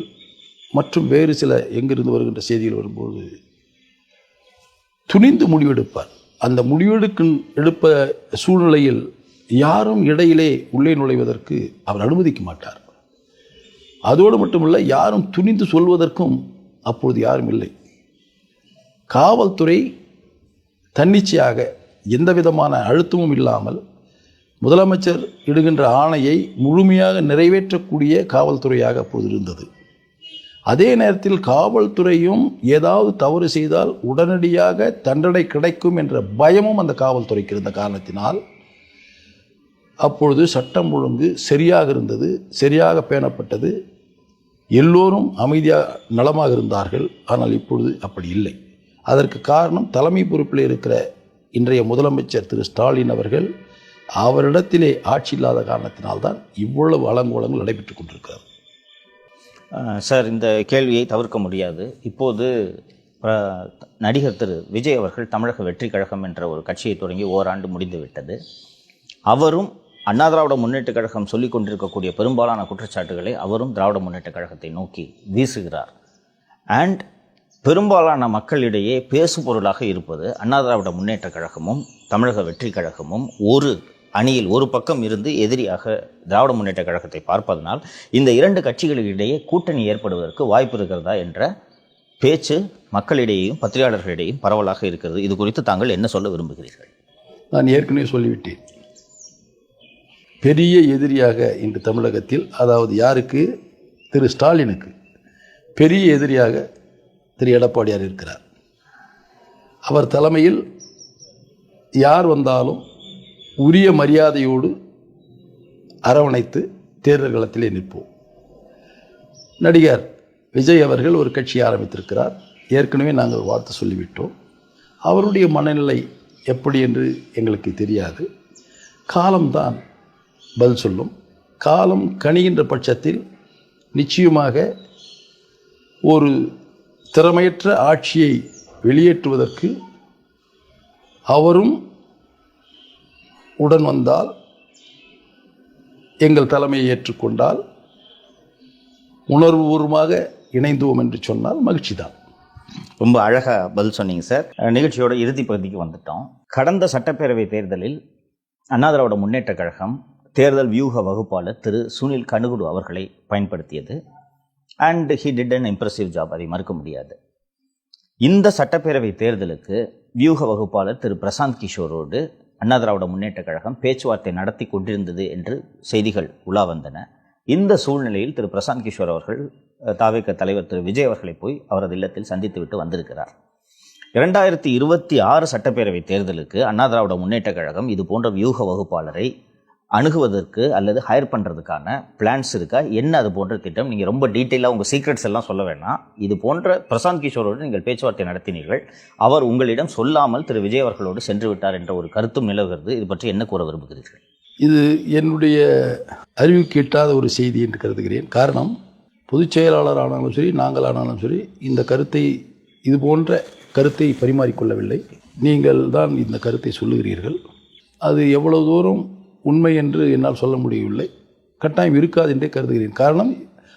மற்றும் வேறு சில எங்கிருந்து வருகின்ற செய்திகள் வரும்போது துணிந்து முடிவெடுப்பார். அந்த எடுப்ப சூழ்நிலையில் யாரும் இடையிலே உள்ளே நுழைவதற்கு அவர் அனுமதிக்க மாட்டார். அதோடு மட்டுமல்ல, யாரும் துணிந்து சொல்வதற்கும் அப்பொழுது யாரும் இல்லை. காவல்துறை தன்னிச்சையாக எந்த விதமான அழுத்தமும் இல்லாமல் முதலமைச்சர் இடுகின்ற ஆணையை முழுமையாக நிறைவேற்றக்கூடிய காவல்துறையாக அப்போது இருந்தது. அதே நேரத்தில் காவல்துறையும் ஏதாவது தவறு செய்தால் உடனடியாக தண்டனை கிடைக்கும் என்ற பயமும் அந்த காவல்துறைக்கு இருந்த காரணத்தினால் அப்பொழுது சட்டம் ஒழுங்கு சரியாக இருந்தது, சரியாக பேணப்பட்டது. எல்லோரும் அமைதியாக நலமாக இருந்தார்கள். ஆனால் இப்பொழுது அப்படி இல்லை. அதற்கு காரணம் தலைமை பொறுப்பில் இருக்கிற இன்றைய முதலமைச்சர் திரு ஸ்டாலின் அவர்கள் அவரிடத்திலே ஆட்சி இல்லாத காரணத்தினால்தான் இவ்வளவு அலங்கோலங்கள் நடைபெற்றுக் கொண்டிருக்கிறது. சார், இந்த கேள்வியை தவிர்க்க முடியாது. இப்போது நடிகர் திரு விஜய் அவர்கள் தமிழக வெற்றி கழகம் என்ற ஒரு கட்சியை தொடங்கி ஓராண்டு முடிந்துவிட்டது. அவரும் அண்ணா திராவிட முன்னேற்றக் கழகம் சொல்லிக் கொண்டிருக்கக்கூடிய பெரும்பாலான குற்றச்சாட்டுகளை அவரும் திராவிட முன்னேற்றக் கழகத்தை நோக்கி வீசுகிறார். அண்ட் பெரும்பாலான மக்களிடையே பேசும் பொருளாக இருப்பது அண்ணா திராவிட முன்னேற்றக் கழகமும் தமிழக வெற்றி கழகமும் ஒரு அணியில் ஒரு பக்கம் இருந்து எதிரியாக திராவிட முன்னேற்றக் கழகத்தை பார்ப்பதனால் இந்த இரண்டு கட்சிகளிடையே கூட்டணி ஏற்படுவதற்கு வாய்ப்பு இருக்கிறதா என்ற பேச்சு மக்களிடையேயும் பத்திரிகையாளர்களிடையும் பரவலாக இருக்கிறது. இது குறித்து தாங்கள் என்ன சொல்ல விரும்புகிறீர்கள்? நான் ஏற்கனவே சொல்லிவிட்டேன். பெரிய எதிரியாக இன்று தமிழகத்தில், அதாவது யாருக்கு? திரு ஸ்டாலினுக்கு பெரிய எதிரியாக திரு எடப்பாடியார் இருக்கிறார். அவர் தலைமையில் யார் வந்தாலும் உரிய மரியாதையோடு அரவணைத்து தேர்தல் களத்திலே நிற்போம். நடிகர் விஜய் அவர்கள் ஒரு கட்சி ஆரம்பித்திருக்கிறார். ஏற்கனவே நாங்கள் வாழ்த்து சொல்லிவிட்டோம். அவருடைய மனநிலை எப்படி என்று எங்களுக்கு தெரியாது. காலம்தான் பதில் சொல்லும். காலம் கணிகின்ற பட்சத்தில் நிச்சயமாக ஒரு திறமையற்ற ஆட்சியை வெளியேற்றுவதற்கு அவரும் உடன் வந்தால், எங்கள் தலைமையை ஏற்றுக்கொண்டால், உணர்வுபூர்வமாக இணைந்தோம் என்று சொன்னால் மகிழ்ச்சி தான். ரொம்ப அழகாக பதில் சொன்னீங்க சார். நிகழ்ச்சியோட இறுதி பகுதிக்கு வந்துட்டோம். கடந்த சட்டப்பேரவை தேர்தலில் அண்ணா திராவிட முன்னேற்றக் கழகம் தேர்தல் வியூக வகுப்பாளர் திரு சுனில் கனுகுடு அவர்களை பயன்படுத்தியது. And he did an impressive job, அதை மறுக்க முடியாது. இந்த சட்டப்பேரவை தேர்தலுக்கு வியூக வகுப்பாளர் திரு பிரசாந்த் கிஷோரோடு அண்ணா திராவிட முன்னேற்றக் கழகம் பேச்சுவார்த்தை நடத்தி கொண்டிருந்தது என்று செய்திகள் உலா வந்தன. இந்த சூழ்நிலையில் திரு பிரசாந்த் கிஷோர் அவர்கள் தாவேக தலைவர் திரு விஜய் அவர்களை போய் அவரது இல்லத்தில் சந்தித்து விட்டு வந்திருக்கிறார். 2026 சட்டப்பேரவை தேர்தலுக்கு அண்ணா திராவிட முன்னேற்றக் கழகம் இது போன்ற வியூக வகுப்பாளரை அணுகுவதற்கு அல்லது ஹையர் பண்ணுறதுக்கான பிளான்ஸ் இருக்கா? என்ன அது போன்ற திட்டம்? நீங்கள் ரொம்ப டீட்டெயிலாக உங்கள் சீக்ரெட்ஸ் எல்லாம் சொல்ல வேணாம். இது போன்ற பிரசாந்த் கிஷோரோடு நீங்கள் பேச்சுவார்த்தை நடத்தினீர்கள், அவர் உங்களிடம் சொல்லாமல் திரு விஜய் அவர்களோடு சென்று விட்டார் என்ற ஒரு கருத்தும் நிலவுகிறது. இது பற்றி என்ன கூற விரும்புகிறீர்கள்? இது என்னுடைய அறிவுக்கு எட்டாத ஒரு செய்தி என்று கருதுகிறேன். காரணம், பொதுச் செயலாளர் ஆனாலும் சரி, நாங்கள் ஆனாலும் சரி, இந்த கருத்தை, இது போன்ற கருத்தை பரிமாறிக்கொள்ளவில்லை. நீங்கள் தான் இந்த கருத்தை சொல்லுகிறீர்கள். அது எவ்வளவு தூரம் உண்மை என்று என்னால் சொல்ல முடியவில்லை. கட்டாயம் இருக்காது என்றே கருதுகிறேன். காரணம்,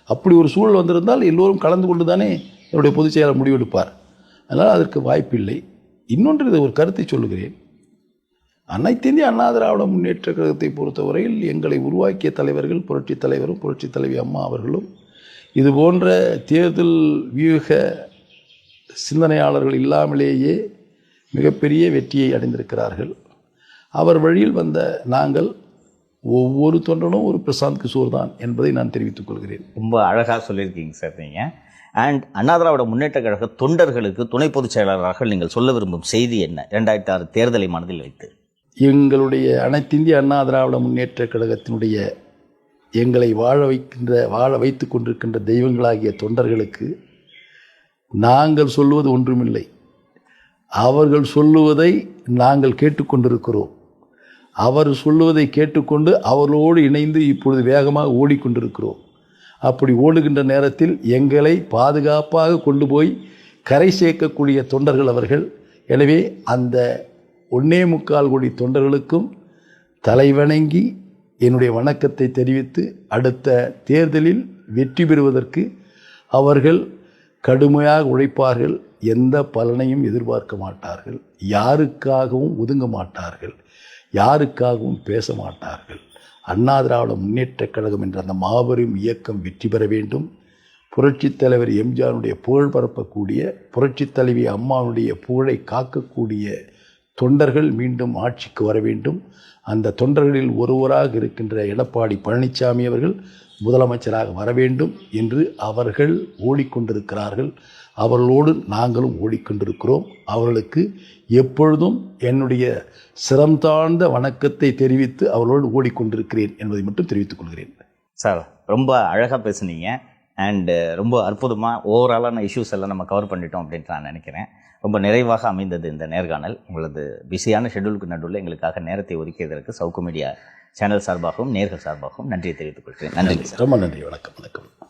அப்படி ஒரு சூழல் வந்திருந்தால் எல்லோரும் கலந்து கொண்டு தானே என்னுடைய பொதுச் செயலாளர் முடிவெடுப்பார். அதனால் அதற்கு வாய்ப்பில்லை. இன்னொன்று, இது ஒரு கருத்தை சொல்லுகிறேன். அனைத்து இந்திய அண்ணா திராவிட முன்னேற்ற கழகத்தை பொறுத்தவரையில் எங்களை உருவாக்கிய தலைவர்கள், புரட்சித் தலைவரும் புரட்சித் தலைவி அம்மா அவர்களும் இது போன்ற தேர்தல் வியூக சிந்தனையாளர்கள் இல்லாமலேயே மிகப்பெரிய வெற்றியை அடைந்திருக்கிறார்கள். அவர் வழியில் வந்த நாங்கள் ஒவ்வொரு தொண்டனும் ஒரு பிரசாந்த் கிஷோர் தான் என்பதை நான் தெரிவித்துக் கொள்கிறேன். ரொம்ப அழகாக சொல்லியிருக்கீங்க சார் நீங்கள். அண்ட் அண்ணா திராவிட முன்னேற்ற கழக தொண்டர்களுக்கு துணை பொதுச் செயலாளராக நீங்கள் சொல்ல விரும்பும் செய்தி என்ன, 2006 தேர்தலை மனதில் வைத்து? எங்களுடைய அனைத்திந்திய அண்ணா திராவிட முன்னேற்ற கழகத்தினுடைய எங்களை வாழ வைத்து கொண்டிருக்கின்ற தெய்வங்களாகிய தொண்டர்களுக்கு நாங்கள் சொல்லுவது ஒன்றுமில்லை. அவர்கள் சொல்லுவதை நாங்கள் கேட்டுக்கொண்டிருக்கிறோம். அவர் சொல்லுவதை கேட்டுக்கொண்டு அவர்களோடு இணைந்து இப்பொழுது வேகமாக ஓடிக்கொண்டிருக்கிறோம். அப்படி ஓடுகின்ற நேரத்தில் எங்களை பாதுகாப்பாக கொண்டு போய் கரை சேர்க்கக்கூடிய தொண்டர்கள் அவர்கள். எனவே அந்த 1.25 கோடி தொண்டர்களுக்கும் தலைவணங்கி என்னுடைய வணக்கத்தை தெரிவித்து, அடுத்த தேர்தலில் வெற்றி பெறுவதற்கு அவர்கள் கடுமையாக உழைப்பார்கள். எந்த பலனையும் எதிர்பார்க்க மாட்டார்கள். யாருக்காகவும் ஒதுங்க மாட்டார்கள். யாருக்காகவும் பேச மாட்டார்கள். அண்ணா திராவிட முன்னேற்றக் கழகம் என்ற அந்த மாபெரும் இயக்கம் வெற்றி பெற வேண்டும். புரட்சித் தலைவர் எம்ஜிஆருடைய புகழ் பரப்பக்கூடிய, புரட்சித் தலைவி அம்மாவுடைய புகழை காக்கக்கூடிய தொண்டர்கள் மீண்டும் ஆட்சிக்கு வர வேண்டும். அந்த தொண்டர்களில் ஒருவராக இருக்கின்ற எடப்பாடி பழனிசாமி அவர்கள் முதலமைச்சராக வர வேண்டும் என்று அவர்கள் ஓடிக்கொண்டிருக்கிறார்கள். அவர்களோடு நாங்களும் ஓடிக்கொண்டிருக்கிறோம். அவர்களுக்கு எப்பொழுதும் என்னுடைய சிரம் தாழ்ந்த வணக்கத்தை தெரிவித்து அவர்களோடு ஓடிக்கொண்டிருக்கிறேன் என்பதை மட்டும் தெரிவித்துக் கொள்கிறேன். சார், ரொம்ப அழகாக பேசுனீங்க. அண்டு ரொம்ப அற்புதமாக ஓவராலான இஷ்யூஸ் எல்லாம் நம்ம கவர் பண்ணிட்டோம் அப்படின்ட்டு நான் நினைக்கிறேன். ரொம்ப நிறைவாக அமைந்தது இந்த நேர்காணல். உங்களது பிஸியான ஷெட்யூலுக்கு நடுவில் எங்களுக்காக நேரத்தை ஒதுக்கியதற்கு சவுக்கு மீடியா சேனல் சார்பாகவும் நேர்கள் சார்பாகவும் நன்றியை தெரிவித்துக் கொள்கிறேன். நன்றி சார். ரொம்ப நன்றி. வணக்கம்.